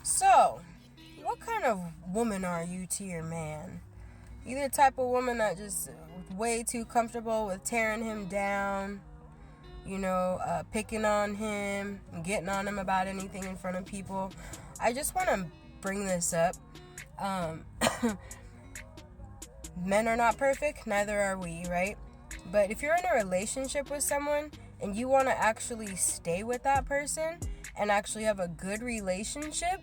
So, what kind of woman are you to your man? You the type of woman that just way too comfortable with tearing him down, picking on him, getting on him about anything in front of people. I just want to bring this up. Um, Men are not perfect, neither are we, right? But if you're in a relationship with someone and you want to actually stay with that person and actually have a good relationship,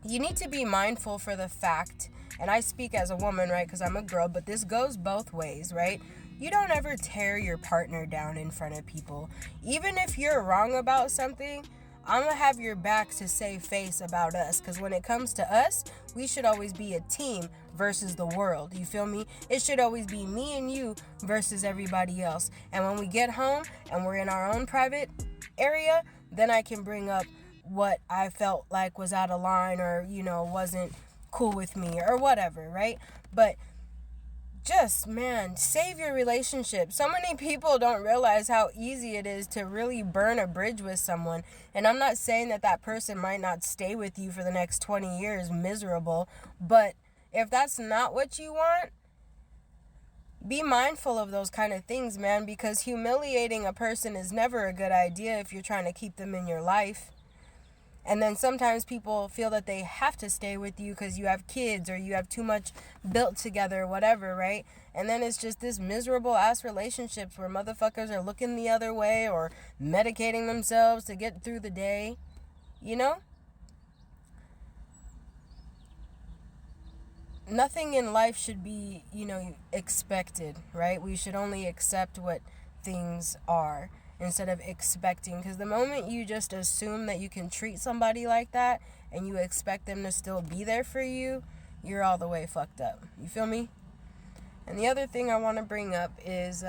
you need to be mindful for the fact, and I speak as a woman, right, because I'm a girl, but this goes both ways, right? You don't ever tear your partner down in front of people. Even if you're wrong about something, I'm going to have your back to save face about us, because when it comes to us, we should always be a team versus the world. You feel me? It should always be me and you versus everybody else. And when we get home and we're in our own private area, then I can bring up what I felt like was out of line or, wasn't cool with me or whatever, right? But just, man, save your relationship. So many people don't realize how easy it is to really burn a bridge with someone. And I'm not saying that person might not stay with you for the next 20 years miserable, but if that's not what you want, be mindful of those kind of things, man, because humiliating a person is never a good idea if you're trying to keep them in your life. And then sometimes people feel that they have to stay with you because you have kids or you have too much built together or whatever, right? And then it's just this miserable ass relationships where motherfuckers are looking the other way or medicating themselves to get through the day, Nothing in life should be, expected, right? We should only accept what things are instead of expecting, because the moment you just assume that you can treat somebody like that and you expect them to still be there for you, you're all the way fucked up. You feel me? And the other thing I want to bring up is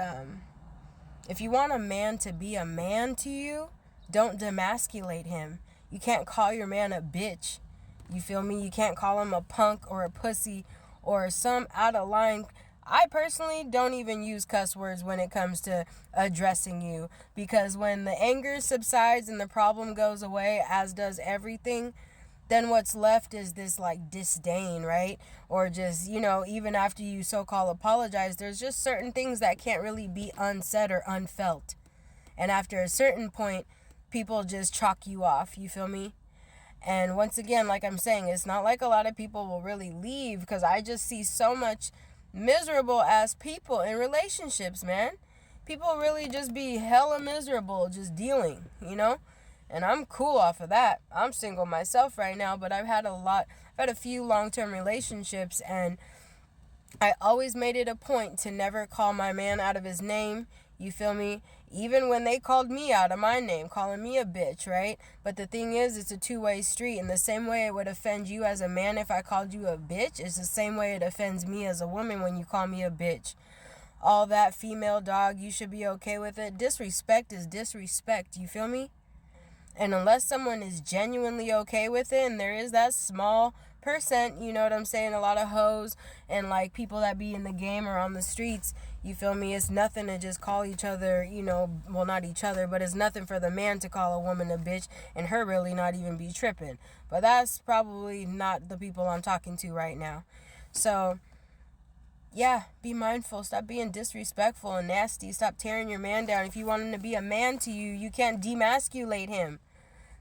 if you want a man to be a man to you, don't demasculate him. You can't call your man a bitch. You feel me? You can't call him a punk or a pussy or some out of line. I personally don't even use cuss words when it comes to addressing you, because when the anger subsides and the problem goes away, as does everything, then what's left is this like disdain, right? Or just, even after you so-called apologize, there's just certain things that can't really be unsaid or unfelt. And after a certain point, people just chalk you off, you feel me? And once again, like I'm saying, it's not like a lot of people will really leave, because I just see so much miserable ass people in relationships, man. People really just be hella miserable just dealing, And I'm cool off of that. I'm single myself right now, but I've had a few long-term relationships, and I always made it a point to never call my man out of his name. You feel me? Even when they called me out of my name, calling me a bitch, right? But the thing is, it's a two-way street. And the same way it would offend you as a man if I called you a bitch, it's the same way it offends me as a woman when you call me a bitch. All that female dog, you should be okay with it. Disrespect is disrespect. You feel me? And unless someone is genuinely okay with it, and there is that small percent, you know what I'm saying, a lot of hoes and like people that be in the game or on the streets, you feel me, it's nothing to just call each other, well, not each other, but it's nothing for the man to call a woman a bitch and her really not even be tripping. But that's probably not the people I'm talking to right now. So yeah, be mindful. Stop being disrespectful and nasty. Stop tearing your man down. If you want him to be a man to you, you can't demasculate him.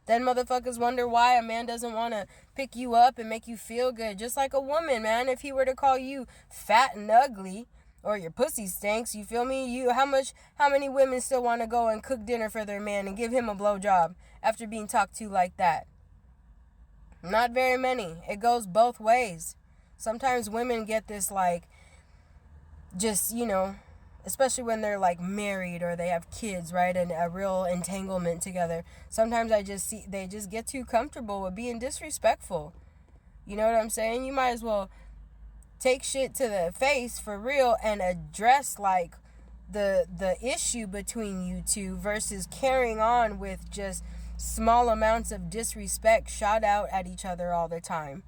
Then motherfuckers wonder why a man doesn't want to pick you up and make you feel good. Just like a woman, man. If he were to call you fat and ugly, or your pussy stinks, you feel me? How many women still want to go and cook dinner for their man and give him a blowjob after being talked to like that? Not very many. It goes both ways. Sometimes women get this like, just, especially when they're like married or they have kids, right, and a real entanglement together. Sometimes I just see they just get too comfortable with being disrespectful. You know what I'm saying? You might as well take shit to the face for real and address like the issue between you two versus carrying on with just small amounts of disrespect shot out at each other all the time.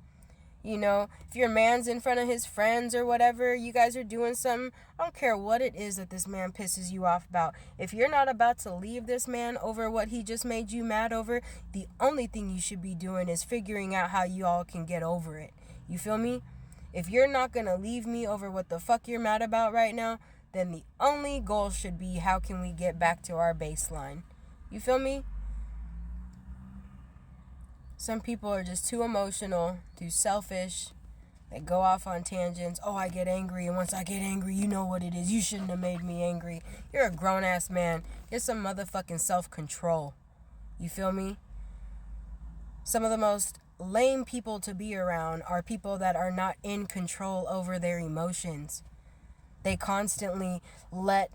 You know, if your man's in front of his friends or whatever, you guys are doing something, I don't care what it is that this man pisses you off about. If you're not about to leave this man over what he just made you mad over, the only thing you should be doing is figuring out how you all can get over it. You feel me? If you're not going to leave me over what the fuck you're mad about right now, then the only goal should be how can we get back to our baseline. You feel me? Some people are just too emotional, too selfish. They go off on tangents. Oh, I get angry, and once I get angry, you know what it is. You shouldn't have made me angry. You're a grown-ass man. Get some motherfucking self-control. You feel me? Some of the most lame people to be around are people that are not in control over their emotions. They constantly let,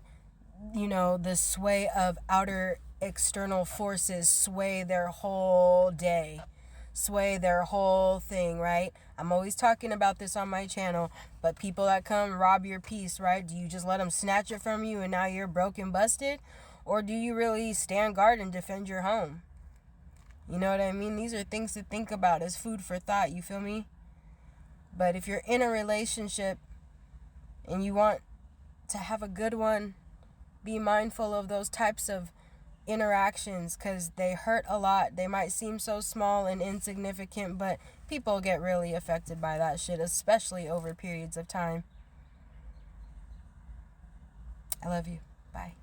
the sway of outer external forces sway their whole day, sway their whole thing, right? I'm always talking about this on my channel, but people that come rob your peace, right? Do you just let them snatch it from you and now you're broken, busted? Or do you really stand guard and defend your home? You know what I mean? These are things to think about as food for thought, you feel me? But if you're in a relationship and you want to have a good one, be mindful of those types of interactions because they hurt a lot. They might seem so small and insignificant, but people get really affected by that shit, especially over periods of time. I love you. Bye.